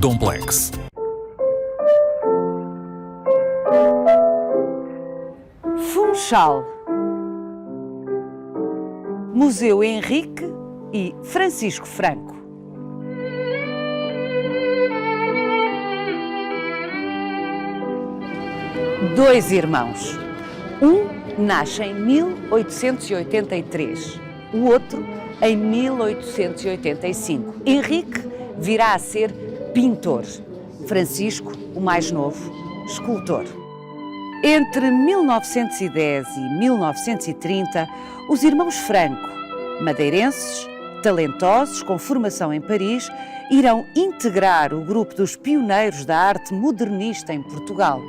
Domplex. Funchal, Museu Henrique e Francisco Franco. Dois irmãos. Um nasce em 1883, o outro em 1885. Henrique virá a ser pintor. Francisco, o mais novo, escultor. Entre 1910 e 1930, os irmãos Franco, madeirenses, talentosos, com formação em Paris, irão integrar o grupo dos pioneiros da arte modernista em Portugal.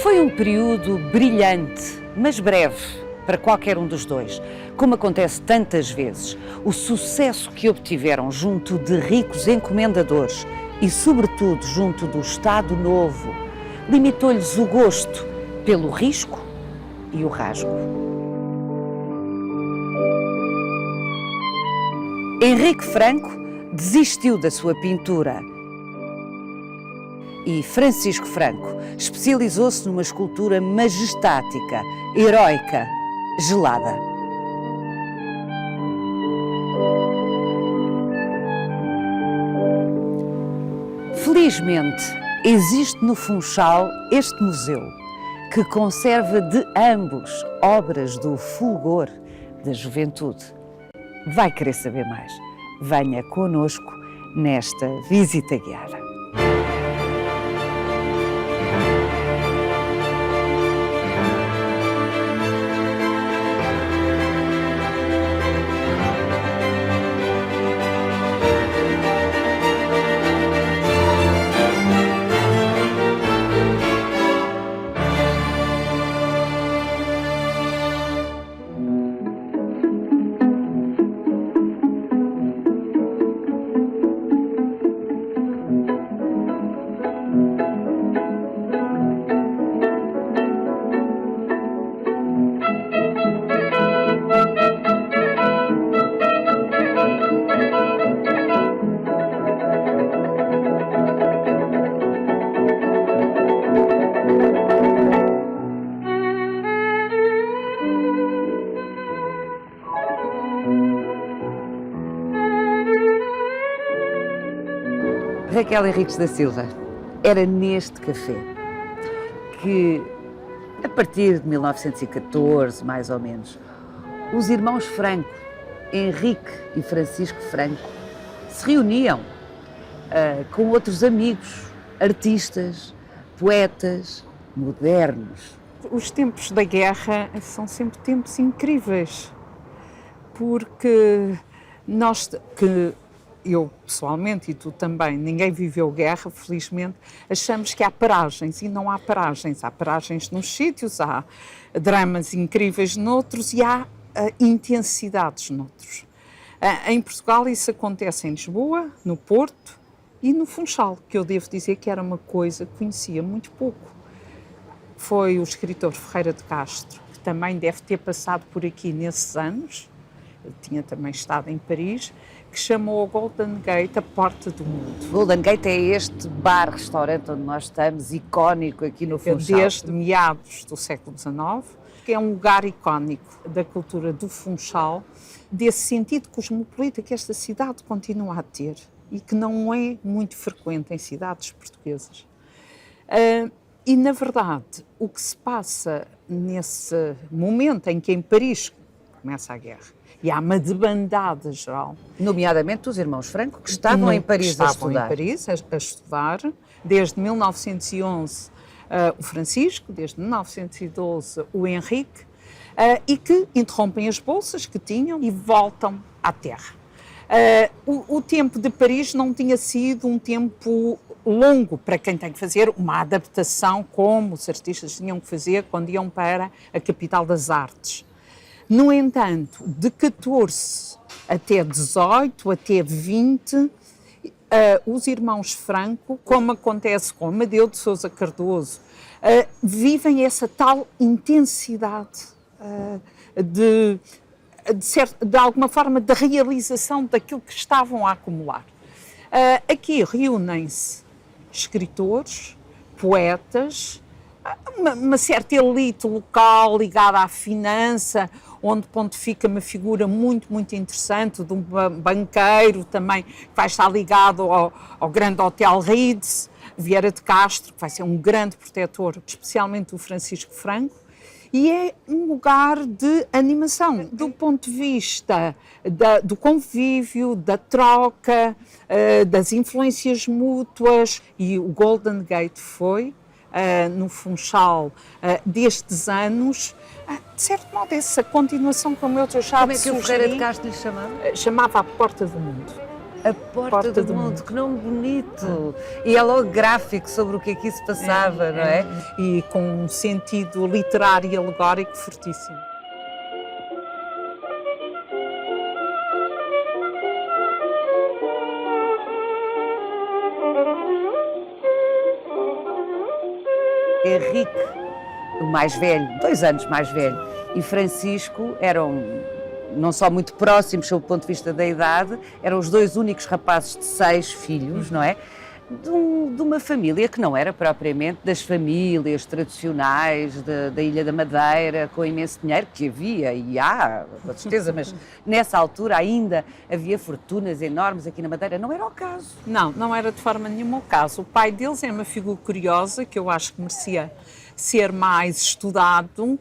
Foi um período brilhante, mas breve, para qualquer um dos dois. Como acontece tantas vezes, o sucesso que obtiveram junto de ricos encomendadores e, sobretudo, junto do Estado Novo, limitou-lhes o gosto pelo risco e o rasgo. Henrique Franco desistiu da sua pintura e Francisco Franco especializou-se numa escultura majestática, heroica, gelada. Felizmente, existe no Funchal este museu que conserva de ambos obras do fulgor da juventude. Vai querer saber mais? Venha connosco nesta visita guiada. Raquel Henriques da Silva, era neste café que, a partir de 1914, mais ou menos, os irmãos Franco, Henrique e Francisco Franco, se reuniam com outros amigos, artistas, poetas, modernos. Os tempos da guerra são sempre tempos incríveis, porque eu pessoalmente e tu também, ninguém viveu guerra, felizmente, achamos que há paragens e não há paragens. Há paragens nos sítios, há dramas incríveis noutros e há intensidades noutros. Em Portugal isso acontece em Lisboa, no Porto e no Funchal, que eu devo dizer que era uma coisa que conhecia muito pouco. Foi o escritor Ferreira de Castro, que também deve ter passado por aqui nesses anos, ele tinha também estado em Paris, que chamou o Golden Gate a porta do mundo. Golden Gate é este bar-restaurante onde nós estamos, icónico aqui no Funchal. Desde meados do século XIX, que é um lugar icónico da cultura do Funchal, desse sentido cosmopolita que esta cidade continua a ter e que não é muito frequente em cidades portuguesas. E, na verdade, o que se passa nesse momento em que em Paris começa a guerra, e há uma debandada geral. Nomeadamente os irmãos Franco, que estavam em Paris a estudar. Estavam em Paris a estudar, desde 1911 o Francisco, desde 1912 o Henrique, e que interrompem as bolsas que tinham e voltam à terra. O tempo de Paris não tinha sido um tempo longo para quem tem que fazer uma adaptação como os artistas tinham que fazer quando iam para a capital das artes. No entanto, de 14 até 18, até 20, os irmãos Franco, como acontece com Amadeu de Sousa Cardoso, vivem essa tal intensidade de de alguma forma, da realização daquilo que estavam a acumular. Aqui reúnem-se escritores, poetas, uma certa elite local ligada à finança, onde pontifica uma figura muito, muito interessante de um banqueiro também, que vai estar ligado ao grande Hotel Ritz, Vieira de Castro, que vai ser um grande protetor, especialmente do Francisco Franco, e é um lugar de animação, do ponto de vista do convívio, da troca, das influências mútuas, e o Golden Gate foi, no Funchal, destes anos, de certo modo, essa continuação, como eu já Como é que o Ferreira de Castro lhe chamava? Chamava a Porta do Mundo. A Porta do Mundo, que nome bonito! E é logo gráfico sobre o que aqui se passava, não é? E com um sentido literário e alegórico fortíssimo. Henrique, o mais velho, 2 anos mais velho, e Francisco eram não só muito próximos sob o ponto de vista da idade, eram os 2 únicos rapazes de 6 filhos, não é? De uma família que não era propriamente das famílias tradicionais da Ilha da Madeira, com imenso dinheiro, que havia e há, com certeza, mas nessa altura ainda havia fortunas enormes aqui na Madeira. Não era o caso. Não, não era de forma nenhuma o caso. O pai deles é uma figura curiosa, que eu acho que merecia ser mais estudado.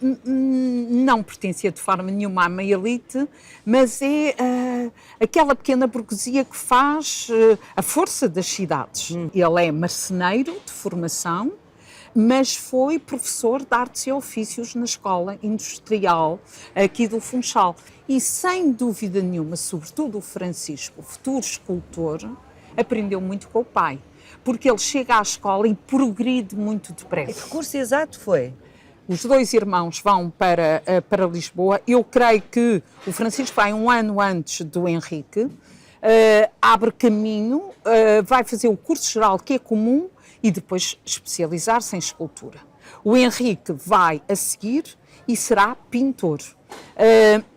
Não pertencia de forma nenhuma à meia elite, mas é aquela pequena burguesia que faz a força das cidades. Ele é marceneiro de formação, mas foi professor de artes e ofícios na escola industrial aqui do Funchal. E sem dúvida nenhuma, sobretudo o Francisco, o futuro escultor, aprendeu muito com o pai, porque ele chega à escola e progride muito depressa. E que curso exato foi? Os 2 irmãos vão para Lisboa. Eu creio que o Francisco vai um ano antes do Henrique, abre caminho, vai fazer o curso geral que é comum e depois especializar-se em escultura. O Henrique vai a seguir e será pintor.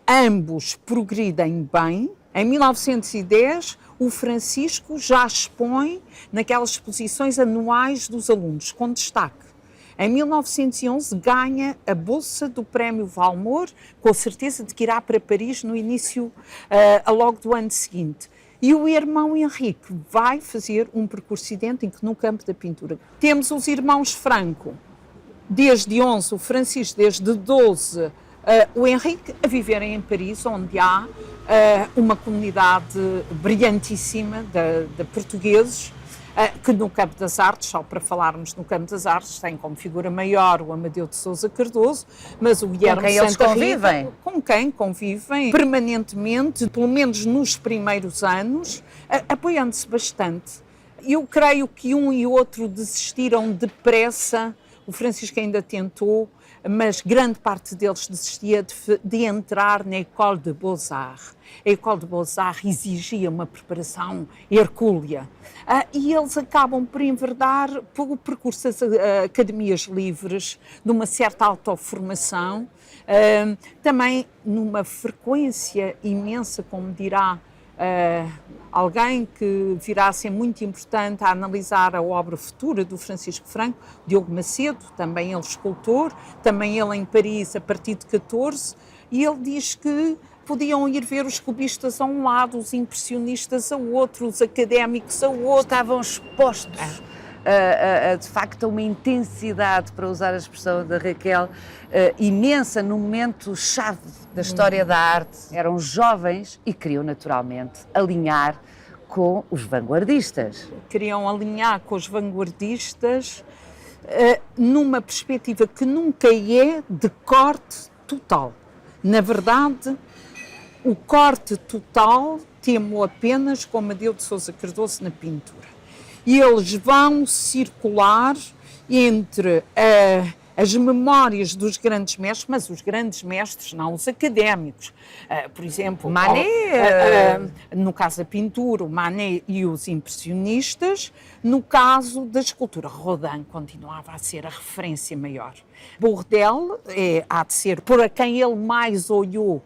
Ambos progridem bem. Em 1910, o Francisco já expõe naquelas exposições anuais dos alunos, com destaque. Em 1911 ganha a bolsa do Prémio Valmor, com a certeza de que irá para Paris no início, logo do ano seguinte. E o irmão Henrique vai fazer um percurso idêntico no campo da pintura. Temos os irmãos Franco, desde 11, o Francisco desde 12, o Henrique a viverem em Paris, onde há uma comunidade brilhantíssima de portugueses, que no campo das artes, só para falarmos no campo das artes, tem como figura maior o Amadeu de Sousa Cardoso, mas o Guilherme Santa Rita, com quem convivem permanentemente, pelo menos nos primeiros anos, apoiando-se bastante. Eu creio que um e outro desistiram depressa. O Francisco ainda tentou, mas grande parte deles desistia de entrar na École de Beaux-Arts. A École de Beaux-Arts exigia uma preparação hercúlea. E eles acabam por enverdar pelo percurso das academias livres, numa certa autoformação, também numa frequência imensa, como dirá alguém que virá a ser muito importante a analisar a obra futura do Francisco Franco, Diogo Macedo, também ele escultor, também ele em Paris a partir de 14, e ele diz que podiam ir ver os cubistas a um lado, os impressionistas a outro, os académicos a outro. Estavam expostos de facto a uma intensidade, para usar a expressão da Raquel, imensa no momento-chave da história da arte. Eram jovens e queriam naturalmente alinhar com os vanguardistas. Queriam alinhar com os vanguardistas numa perspectiva que nunca é de corte total. Na verdade, o corte total temo apenas com Amadeu de Sousa Cardoso na pintura. E eles vão circular entre as memórias dos grandes mestres, mas os grandes mestres, não os académicos. Por exemplo, Manet, no caso da pintura, o Manet e os impressionistas. No caso da escultura, Rodin continuava a ser a referência maior. Bourdelle há de ser por a quem ele mais olhou,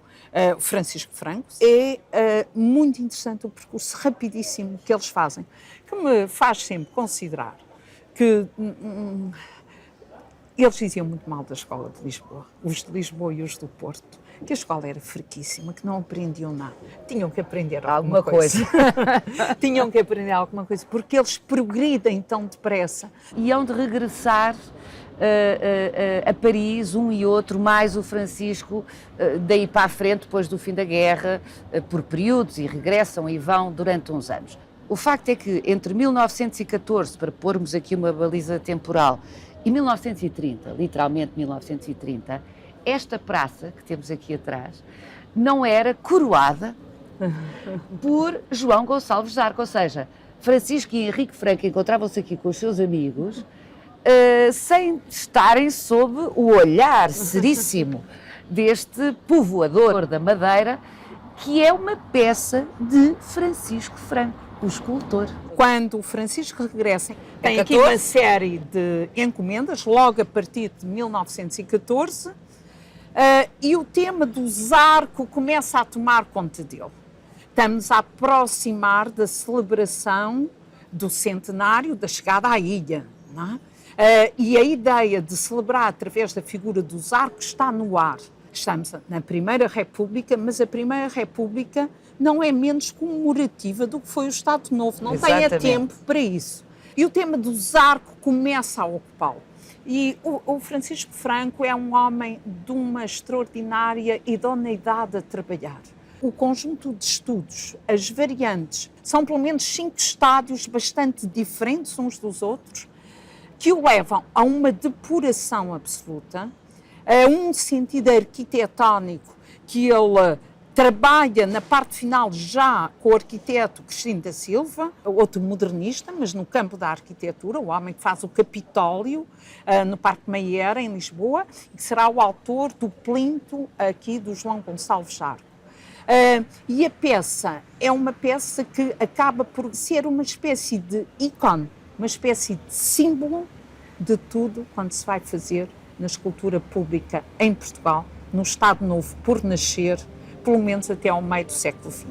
Francisco Franco. É muito interessante o percurso rapidíssimo que eles fazem, que me faz sempre considerar que eles diziam muito mal da escola de Lisboa, os de Lisboa e os do Porto, que a escola era fraquíssima, que não aprendiam nada. Tinham que aprender alguma coisa. Tinham que aprender alguma coisa, porque eles progridem tão depressa. E hão de regressar a Paris, um e outro, mais o Francisco, daí para a frente, depois do fim da guerra, por períodos, e regressam e vão durante uns anos. O facto é que entre 1914, para pormos aqui uma baliza temporal, e 1930, literalmente 1930, esta praça que temos aqui atrás não era coroada por João Gonçalves de Arco, ou seja, Francisco e Henrique Franco encontravam-se aqui com os seus amigos sem estarem sob o olhar seríssimo deste povoador da Madeira, que é uma peça de Francisco Franco, o escultor. Quando o Francisco regressa, tem aqui uma série de encomendas, logo a partir de 1914, e o tema do Zarco começa a tomar conta dele. Estamos a aproximar da celebração do centenário da chegada à ilha, não é? E a ideia de celebrar através da figura do Zarco está no ar. Estamos na Primeira República, mas a Primeira República não é menos comemorativa do que foi o Estado Novo, não tem tempo para isso. E o tema do Zarco começa a ocupá-lo. E o Francisco Franco é um homem de uma extraordinária idoneidade a trabalhar. O conjunto de estudos, as variantes, são pelo menos 5 estádios bastante diferentes uns dos outros, que o levam a uma depuração absoluta, a um sentido arquitetónico que ele trabalha na parte final já com o arquiteto Cristino da Silva, outro modernista, mas no campo da arquitetura, o homem que faz o Capitólio no Parque Mayer, em Lisboa, e que será o autor do plinto aqui do João Gonçalves de Arco. E a peça é uma peça que acaba por ser uma espécie de ícone, uma espécie de símbolo de tudo quando se vai fazer na escultura pública em Portugal, no Estado Novo por nascer, pelo menos até ao meio do século XX.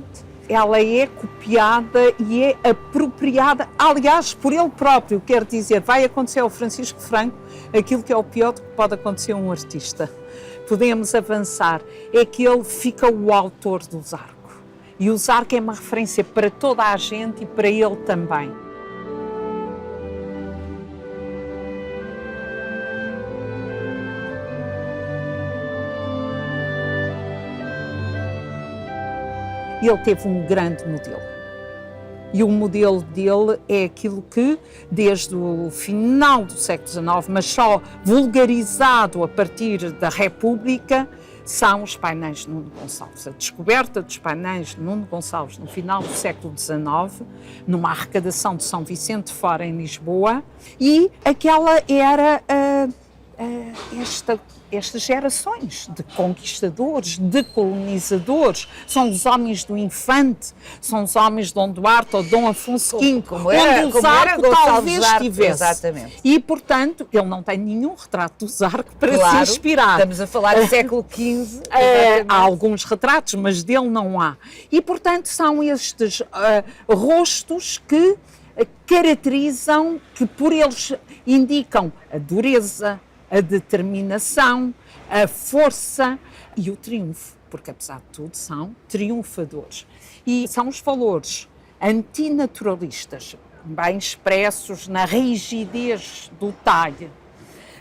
Ela é copiada e é apropriada, aliás, por ele próprio, quer dizer, vai acontecer ao Francisco Franco aquilo que é o pior que pode acontecer a um artista. Podemos avançar, é que ele fica o autor do Zarco. E o Zarco é uma referência para toda a gente e para ele também. Ele teve um grande modelo. E o modelo dele é aquilo que, desde o final do século XIX, mas só vulgarizado a partir da República, são os painéis de Nuno Gonçalves. A descoberta dos painéis de Nuno Gonçalves no final do século XIX, numa arrecadação de São Vicente de Fora, em Lisboa, e aquela era estas gerações de conquistadores, de colonizadores, são os homens do Infante, são os homens de Dom Duarte ou Dom Afonso V, onde o Zarco talvez estivesse. Exatamente. E, portanto, ele não tem nenhum retrato do Zarco para se inspirar. Estamos a falar do século XV. Há alguns retratos, mas dele não há. E, portanto, são estes rostos que caracterizam, que por eles indicam a dureza, a determinação, a força e o triunfo, porque apesar de tudo são triunfadores. E são os valores antinaturalistas, bem expressos na rigidez do talhe.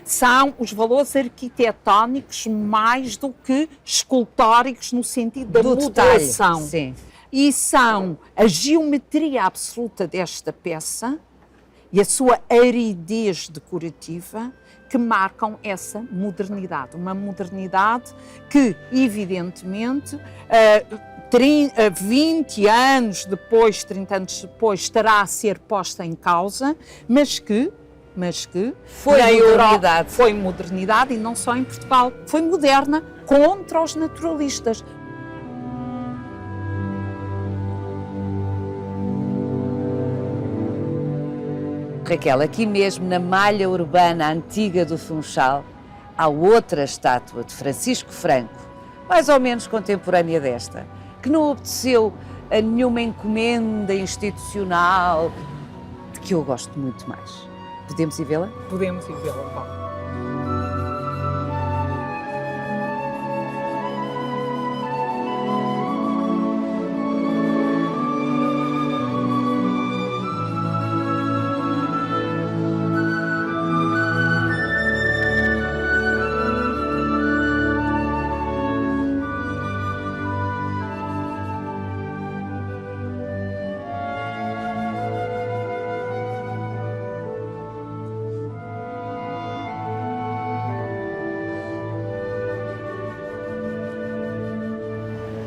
São os valores arquitetónicos mais do que escultóricos no sentido da modulação. Sim. E são a geometria absoluta desta peça e a sua aridez decorativa que marcam essa modernidade. Uma modernidade que, evidentemente, 20 anos depois, 30 anos depois, estará a ser posta em causa, mas que mas que Foi na modernidade. Europa foi modernidade, e não só em Portugal, foi moderna contra os naturalistas. Raquel, aqui mesmo na malha urbana antiga do Funchal, há outra estátua de Francisco Franco, mais ou menos contemporânea desta, que não obedeceu a nenhuma encomenda institucional, de que eu gosto muito mais. Podemos ir vê-la? Podemos ir vê-la, Paulo.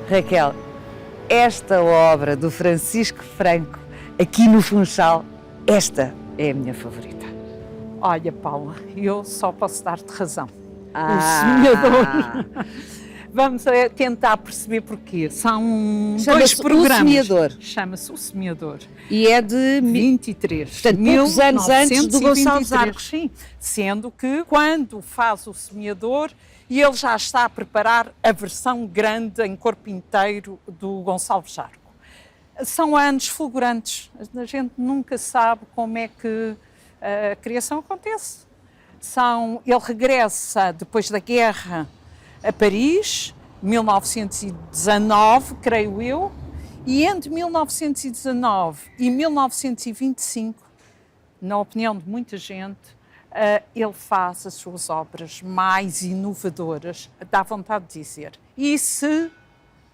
Raquel, esta obra do Francisco Franco, aqui no Funchal, esta é a minha favorita. Olha, Paula, eu só posso dar-te razão. O Semeador. Vamos tentar perceber porquê. São dois programas. O Semeador. Chama-se O Semeador. E é de 23. Portanto, poucos anos antes do Gonçalves 1923. Arcos. Sim, sendo que quando faz O Semeador, ele já está a preparar a versão grande em corpo inteiro do Gonçalves Arcos. São anos fulgurantes. A gente nunca sabe como é que a criação acontece. Ele regressa depois da guerra a Paris, 1919, creio eu, e entre 1919 e 1925, na opinião de muita gente, ele faz as suas obras mais inovadoras, dá vontade de dizer. E se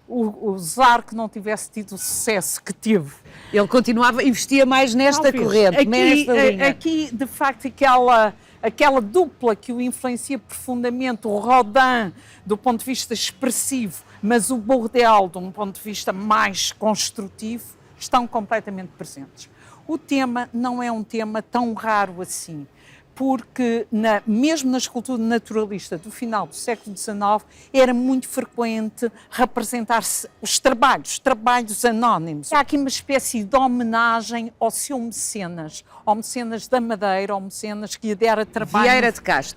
o Zarco não tivesse tido o sucesso que teve? Ele continuava, investia mais nesta Talvez. corrente, nesta linha. Aqui, de facto, aquela dupla que o influencia profundamente, o Rodin, do ponto de vista expressivo, mas o Bourdelle, de um ponto de vista mais construtivo, estão completamente presentes. O tema não é um tema tão raro assim, porque mesmo na escultura naturalista do final do século XIX era muito frequente representar-se os trabalhos anónimos. Há aqui uma espécie de homenagem ao seu mecenas, ao mecenas da Madeira, ao mecenas que lhe dera trabalho.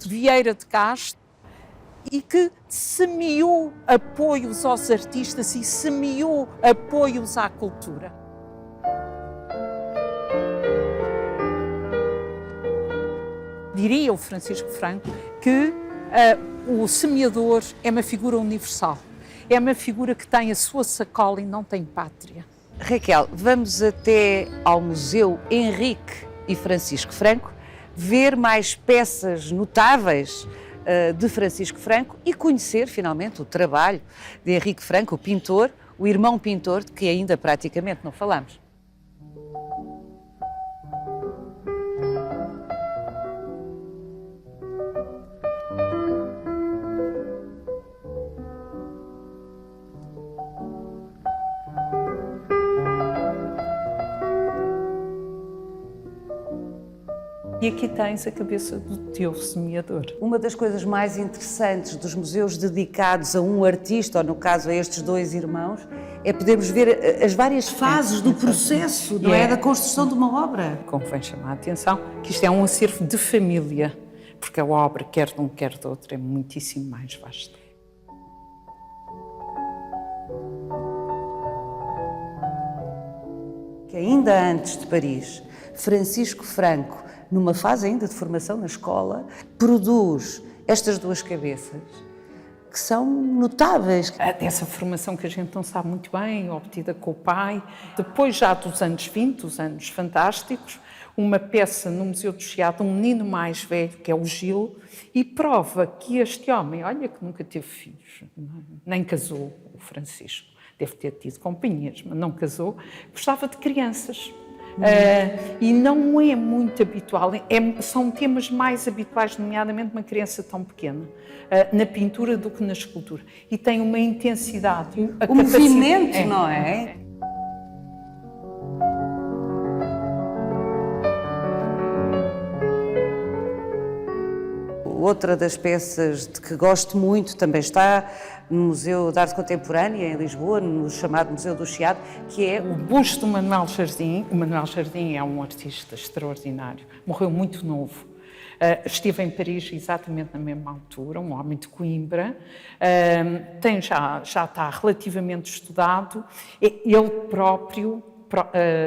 Vieira de Castro, e que semeou apoios aos artistas e semeou apoios à cultura. Diria o Francisco Franco que o semeador é uma figura universal, é uma figura que tem a sua sacola e não tem pátria. Raquel, vamos até ao Museu Henrique e Francisco Franco, ver mais peças notáveis de Francisco Franco e conhecer finalmente o trabalho de Henrique Franco, o pintor, o irmão pintor, de que ainda praticamente não falamos. E aqui tens a cabeça do teu semeador. Uma das coisas mais interessantes dos museus dedicados a um artista, ou no caso a estes dois irmãos, é podermos ver as várias fases do processo, não é? Da construção de uma obra. Convém chamar a atenção que isto é um acervo de família, porque a obra, quer de um, quer de outro, é muitíssimo mais vasta. Que ainda antes de Paris, Francisco Franco, numa fase ainda de formação na escola, produz estas duas cabeças que são notáveis. Dessa formação que a gente não sabe muito bem, obtida com o pai. Depois já dos anos 20, os anos fantásticos, uma peça no Museu do Chiado, um menino mais velho, que é o Gil, e prova que este homem, olha que nunca teve filhos, nem casou, o Francisco, deve ter tido companhias, mas não casou, gostava de crianças. E não é muito habitual, são temas mais habituais, nomeadamente uma criança tão pequena, na pintura do que na escultura. E tem uma intensidade. O movimento, não é? outra das peças de que gosto muito também está no Museu de Arte Contemporânea, em Lisboa, no chamado Museu do Chiado, que é o busto do Manuel Jardim. O Manuel Jardim é um artista extraordinário, morreu muito novo. Estive em Paris exatamente na mesma altura, um homem de Coimbra, já está relativamente estudado. Ele próprio,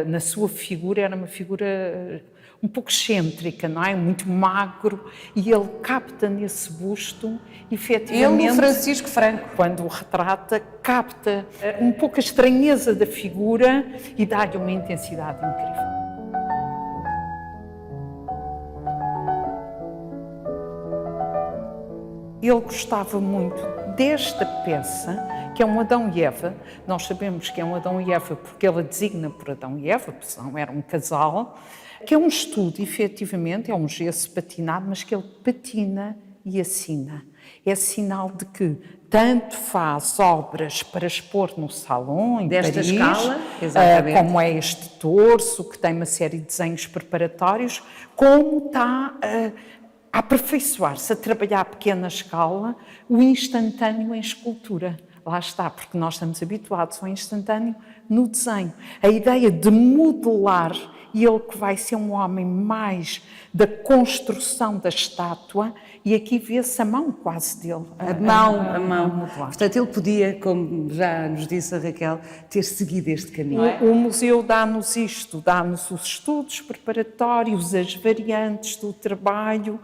na sua figura, era uma figura um pouco excêntrica, não é? Muito magro, e ele capta nesse busto, efetivamente... Ele, Francisco Franco. Quando o retrata, capta um pouco a estranheza da figura e dá-lhe uma intensidade incrível. Ele gostava muito desta peça, que é um Adão e Eva. Nós sabemos que é um Adão e Eva porque ele a designa por Adão e Eva, porque não era um casal, que é um estudo, efetivamente, é um gesso patinado, mas que ele patina e assina. É sinal de que tanto faz obras para expor no salão, em desta Paris, escala, exatamente, como é este torso, que tem uma série de desenhos preparatórios, como está a aperfeiçoar-se, a trabalhar a pequena escala, o instantâneo em escultura. Lá está, porque nós estamos habituados ao instantâneo no desenho. A ideia de modelar, e ele que vai ser um homem mais da construção da estátua, e aqui vê-se a mão quase dele. A mão. Portanto, ele podia, como já nos disse a Raquel, ter seguido este caminho. O museu dá-nos isto, dá-nos os estudos preparatórios, as variantes do trabalho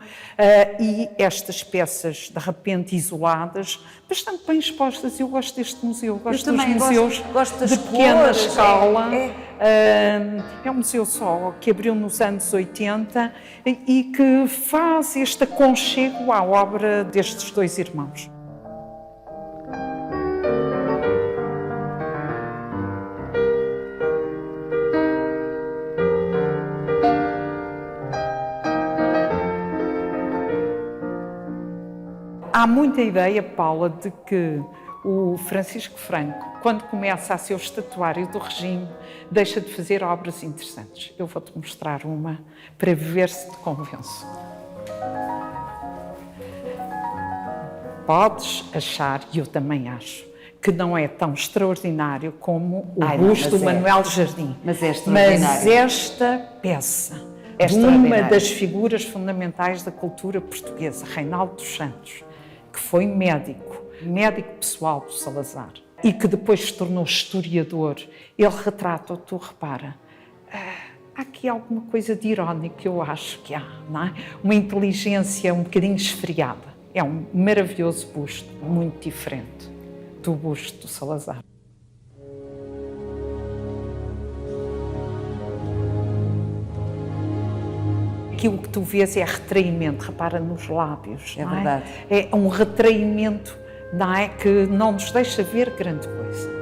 e estas peças, de repente, isoladas, bastante bem expostas. Eu gosto deste museu, gosto dos museus gosto de pequena escala. É um museu só que abriu nos anos 80 e que faz este aconchego à obra destes dois irmãos. Há muita ideia, Paula, de que o Francisco Franco, quando começa a ser o estatuário do regime, deixa de fazer obras interessantes. Eu vou-te mostrar uma para ver se te convenço. Podes achar, e eu também acho, que não é tão extraordinário como o busto do Manuel Jardim. Mas é extraordinário. Mas esta peça é uma das figuras fundamentais da cultura portuguesa, Reinaldo dos Santos, que foi médico pessoal do Salazar e que depois se tornou historiador. Ele retrata, tu repara, há aqui alguma coisa de irónico que eu acho que há, não é? Uma inteligência um bocadinho esfriada. É um maravilhoso busto, muito diferente do busto do Salazar. Aquilo que tu vês é retraimento, repara nos lábios. É verdade. É um retraimento, não é, que não nos deixa ver grande coisa.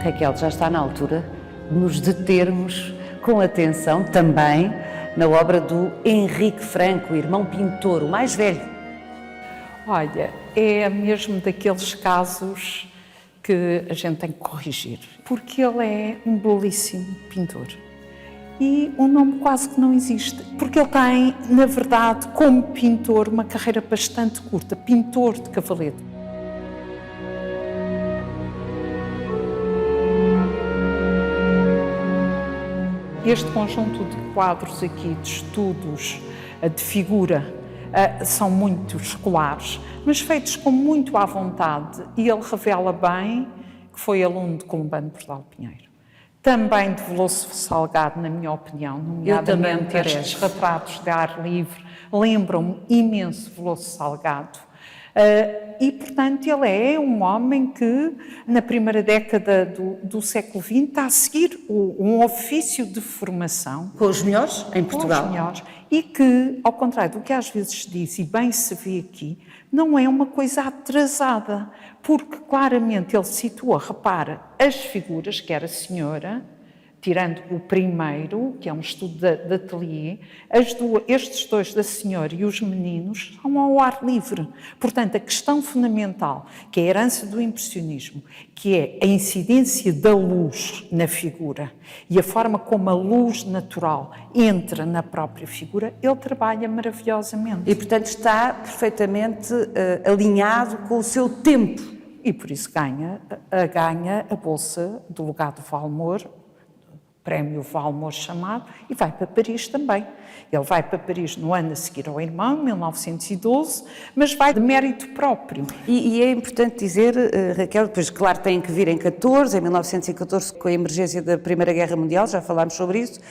Raquel, já está na altura de nos determos com atenção também na obra do Henrique Franco, irmão pintor, o mais velho. Olha, é mesmo daqueles casos que a gente tem que corrigir, porque ele é um belíssimo pintor. E o nome quase que não existe, porque ele tem, na verdade, como pintor, uma carreira bastante curta, pintor de cavalete. Este conjunto de quadros aqui, de estudos, de figura, são muito escolares, mas feitos com muito à vontade, e ele revela bem que foi aluno de Columbano Bordal Pinheiro. Também de Veloso Salgado, na minha opinião, nomeadamente estes retratos de ar livre, lembram-me imenso Veloso Salgado. E, portanto, ele é um homem que, na primeira década do século XX, está a seguir um ofício de formação. Com os melhores em Portugal. Com os melhores. E que, ao contrário do que às vezes se diz, e bem se vê aqui, não é uma coisa atrasada, porque claramente ele situa, repara, as figuras, quer a senhora, tirando o primeiro, que é um estudo de ateliê, estes dois da senhora e os meninos são ao ar livre. Portanto, a questão fundamental, que é a herança do impressionismo, que é a incidência da luz na figura e a forma como a luz natural entra na própria figura, ele trabalha maravilhosamente. E, portanto, está perfeitamente alinhado com o seu tempo. E por isso ganha a bolsa do Legado Valmor, Prémio Valmor chamado, e vai para Paris também. Ele vai para Paris no ano a seguir ao irmão, 1912, mas vai de mérito próprio. E é importante dizer, Raquel, depois, claro, tem que vir em 1914, com a emergência da Primeira Guerra Mundial, já falámos sobre isso,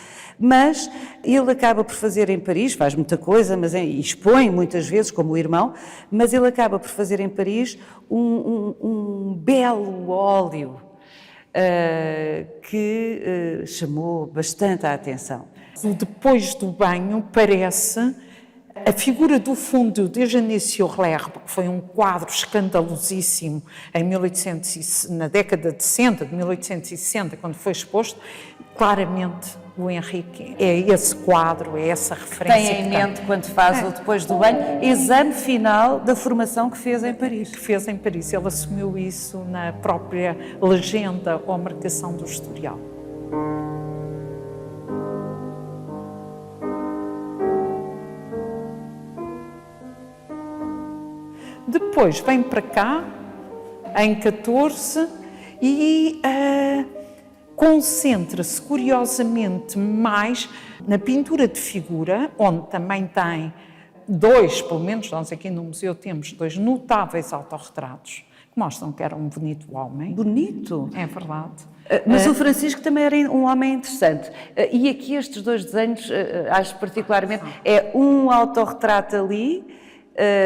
mas ele acaba por fazer em Paris, faz muita coisa, mas expõe muitas vezes, como o irmão, mas ele acaba por fazer em Paris um belo óleo, que chamou bastante a atenção. Depois do banho parece a figura do fundo de Eugénie sur l'Herbe, que foi um quadro escandalosíssimo na década de 60, de 1860, quando foi exposto, claramente o Henrique é esse quadro, é essa referência. Tem em mente quando faz o depois do banho, exame final da formação que fez em Paris. Ele assumiu isso na própria legenda ou marcação do historial. Depois vem para cá, em 14, e concentra-se curiosamente mais na pintura de figura, onde também tem pelo menos nós aqui no museu temos 2 notáveis autorretratos, que mostram que era um bonito homem. Bonito? É verdade. Mas o Francisco também era um homem interessante. E aqui estes 2 desenhos, acho particularmente, é um autorretrato ali,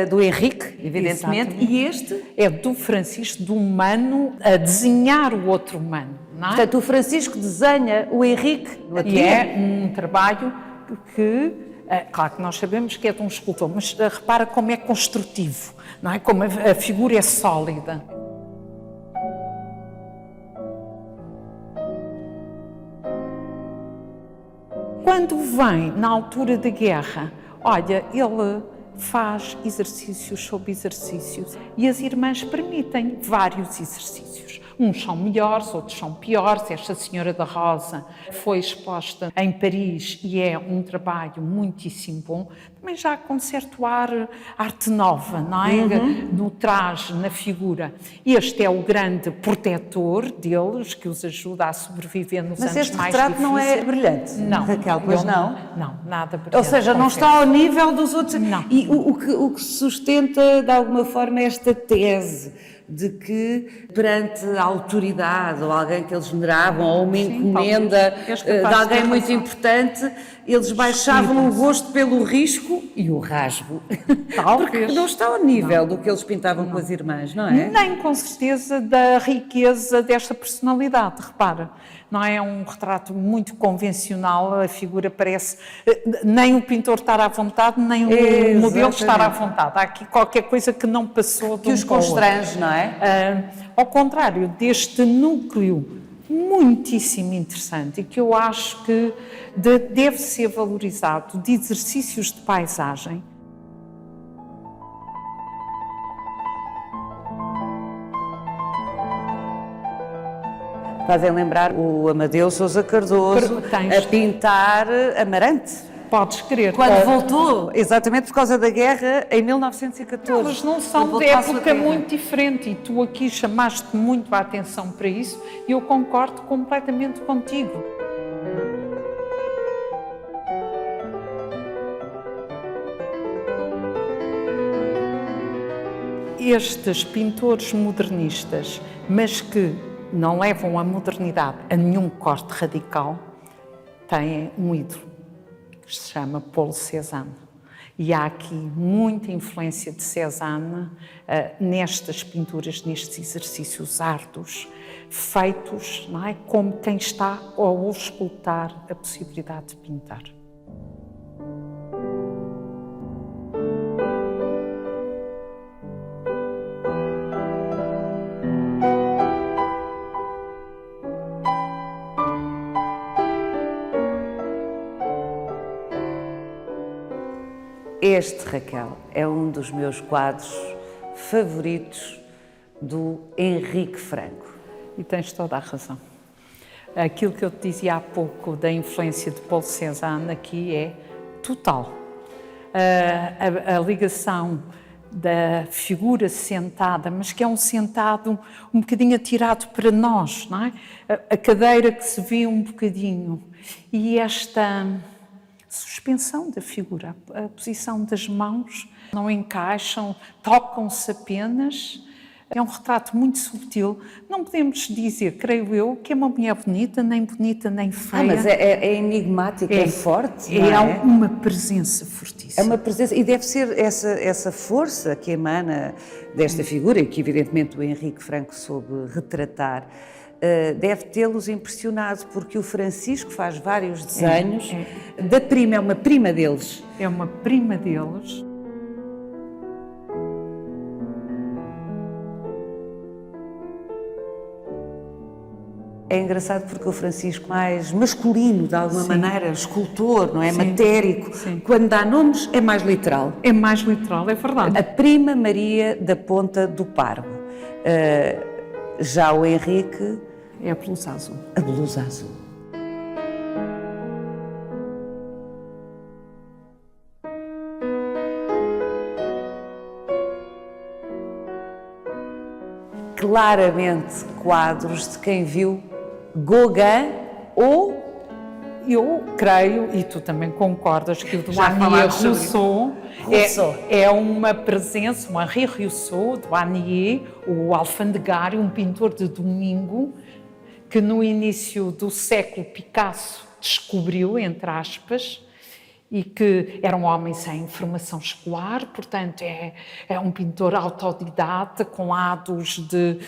do Henrique, evidentemente, exatamente. E este é do Francisco, do humano, a desenhar o outro humano. Não é? Portanto, o Francisco desenha o Henrique no ateliê. E é um trabalho que, claro que nós sabemos que é de um escultor, mas repara como é construtivo, não é? Como a figura é sólida. Quando vem na altura da guerra, olha, ele faz exercícios sobre exercícios e as irmãs permitem vários exercícios. Uns são melhores, outros são piores. Esta Senhora da Rosa foi exposta em Paris e é um trabalho muitíssimo bom. Também já com certo ar arte nova, não é? No traje, na figura. Este é o grande protetor deles, que os ajuda a sobreviver nos anos mais difíceis. Mas este retrato não é brilhante, não, Raquel, pois não? Não, nada brilhante. Ou seja, não está ao nível dos outros. Não. E o que sustenta, de alguma forma, esta tese de que, perante a autoridade, ou alguém que eles veneravam, ou uma encomenda de alguém muito importante, eles baixavam o gosto pelo risco e o rasgo. Porque não está ao nível do que eles pintavam com as irmãs, não é? Nem com certeza da riqueza desta personalidade, repara. Não é um retrato muito convencional, a figura parece nem o pintor estar à vontade, nem o modelo estar à vontade. Há aqui qualquer coisa que não passou que os constrange, não é? Ao contrário deste núcleo muitíssimo interessante e que eu acho que deve ser valorizado, de exercícios de paisagem. Fazem lembrar o Amadeu Sousa Cardoso a pintar Amarante. Podes crer. Quando voltou, exatamente por causa da guerra, em 1914. Elas não são de época muito diferente e tu aqui chamaste muito a atenção para isso e eu concordo completamente contigo. Estes pintores modernistas, mas que não levam a modernidade a nenhum corte radical, têm um ídolo que se chama Paul Cézanne. E há aqui muita influência de Cézanne nestas pinturas, nestes exercícios árduos, feitos, não é, como quem está a auscultar a possibilidade de pintar. Este, Raquel, é um dos meus quadros favoritos do Henrique Franco. E tens toda a razão. Aquilo que eu te dizia há pouco da influência de Paul Cézanne aqui é total. A ligação da figura sentada, mas que é um sentado um bocadinho atirado para nós, não é? A cadeira que se vê um bocadinho. E esta suspensão da figura, a posição das mãos, não encaixam, tocam-se apenas. É um retrato muito subtil. Não podemos dizer, creio eu, que é uma mulher bonita, nem feia. Mas é enigmática, é forte, não é? É uma presença fortíssima. É uma presença, e deve ser essa força que emana desta figura, e que evidentemente o Henrique Franco soube retratar, deve tê-los impressionado, porque o Francisco faz vários desenhos da prima, é uma prima deles. É uma prima deles. É engraçado porque o Francisco, mais masculino, de alguma maneira, escultor, não é? Matérico, quando dá nomes é mais literal. É mais literal, é verdade. A prima Maria da Ponta do Pargo. Já o Henrique... É a blusa azul. A blusa azul. Claramente quadros de quem viu Gauguin ou... Eu creio, e tu também concordas, que o Douanier Rousseau é uma presença, um Henri Rousseau, Douanier, o alfandegário, um pintor de domingo, que no início do século Picasso descobriu, entre aspas, e que era um homem sem formação escolar, portanto é um pintor autodidata, com lados de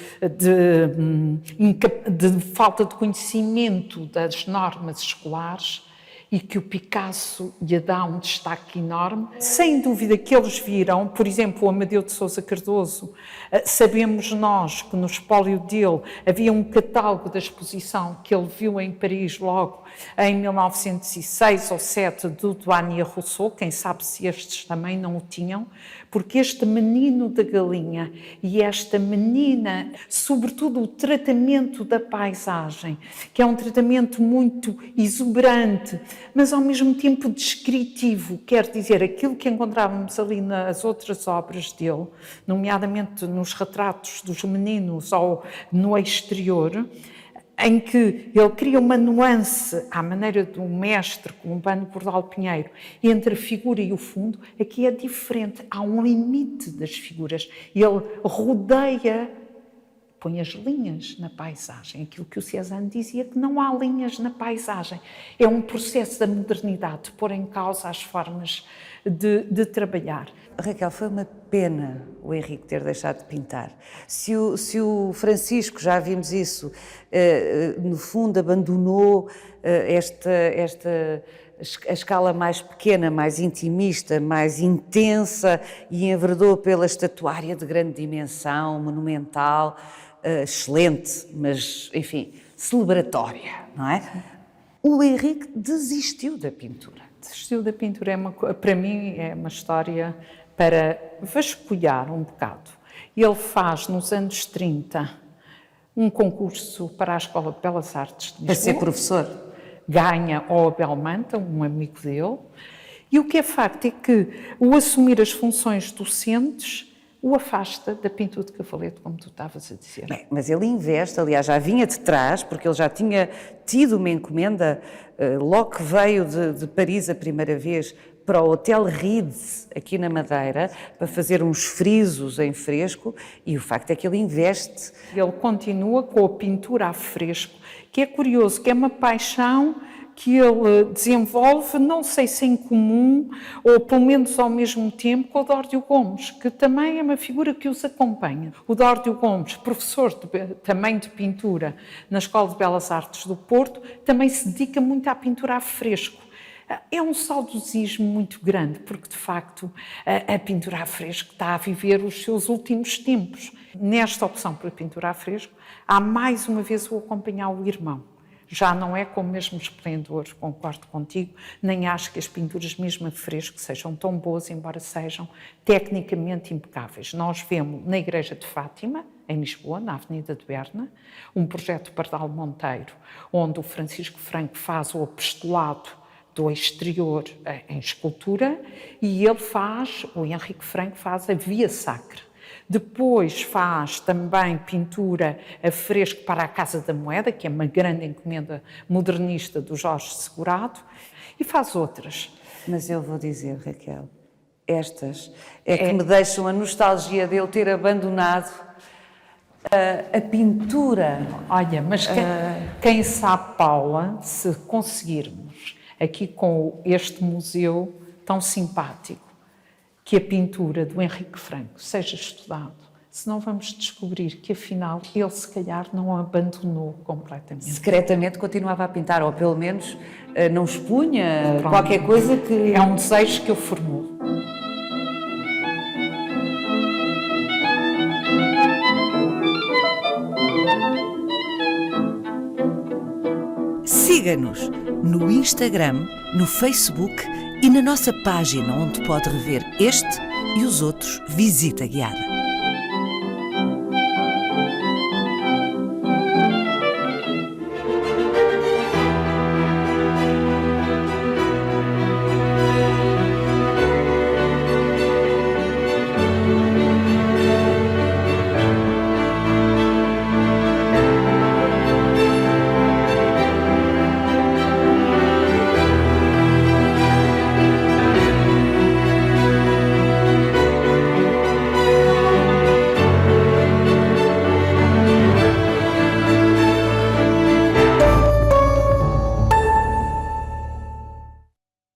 falta de conhecimento das normas escolares, e que o Picasso lhe dá um destaque enorme. Sem dúvida que eles viram, por exemplo, o Amadeu de Sousa Cardoso, sabemos nós que no espólio dele havia um catálogo da exposição que ele viu em Paris logo em 1906 ou 7 do Douanier Rousseau, quem sabe se estes também não o tinham, porque este menino da galinha e esta menina, sobretudo o tratamento da paisagem, que é um tratamento muito exuberante, mas ao mesmo tempo descritivo, quer dizer, aquilo que encontrávamos ali nas outras obras dele, nomeadamente nos retratos dos meninos ou no exterior, em que ele cria uma nuance à maneira do mestre, como o Bano Bordal Pinheiro, entre a figura e o fundo, aqui é diferente, há um limite das figuras. Ele rodeia, põe as linhas na paisagem, aquilo que o Cézanne dizia, que não há linhas na paisagem. É um processo da modernidade, de pôr em causa as formas de trabalhar. Raquel, foi uma pena o Henrique ter deixado de pintar. Se o Francisco, já vimos isso, no fundo abandonou a escala mais pequena, mais intimista, mais intensa, e enverdou pela estatuária de grande dimensão, monumental, excelente, mas, enfim, celebratória, não é? O Henrique desistiu da pintura. Desistiu da pintura, para mim, é uma história para vasculhar um bocado. Ele faz, nos anos 30, um concurso para a Escola de Belas Artes de Lisboa. Para ser professor. Ganha ao Abel Manta, um amigo dele. E o que é facto é que o assumir as funções docentes o afasta da pintura de cavalete, como tu estavas a dizer. Bem, mas ele investe, aliás, já vinha de trás, porque ele já tinha tido uma encomenda, logo que veio de Paris a primeira vez, para o Hotel Rides, aqui na Madeira, para fazer uns frisos em fresco, e o facto é que ele investe. Ele continua com a pintura a fresco, que é curioso, que é uma paixão que ele desenvolve, não sei se em comum, ou pelo menos ao mesmo tempo, com o Dórdio Gomes, que também é uma figura que os acompanha. O Dórdio Gomes, professor também de pintura na Escola de Belas Artes do Porto, também se dedica muito à pintura a fresco. É um saudosismo muito grande, porque de facto a pintura a fresco está a viver os seus últimos tempos. Nesta opção por pintura a fresco, há mais uma vez o acompanhar o irmão. Já não é com o mesmo esplendor, concordo contigo, nem acho que as pinturas mesmo a fresco sejam tão boas, embora sejam tecnicamente impecáveis. Nós vemos na Igreja de Fátima, em Lisboa, na Avenida de Berna, um projeto Pardal Monteiro, onde o Francisco Franco faz o apostolado do exterior em escultura e o Henrique Franco faz a Via Sacra. Depois faz também pintura a fresco para a Casa da Moeda, que é uma grande encomenda modernista do Jorge Segurado, e faz outras. Mas eu vou dizer, Raquel, estas é que me deixam a nostalgia de eu ter abandonado a pintura. Olha, mas quem sabe, Paula, se conseguirmos aqui com este museu tão simpático, que a pintura do Henrique Franco seja estudado, senão vamos descobrir que afinal ele se calhar não a abandonou completamente. Secretamente continuava a pintar, ou pelo menos não expunha qualquer coisa que... É um desejo que eu formulo. Siga-nos no Instagram, no Facebook e na nossa página onde pode rever este e os outros Visita Guiada.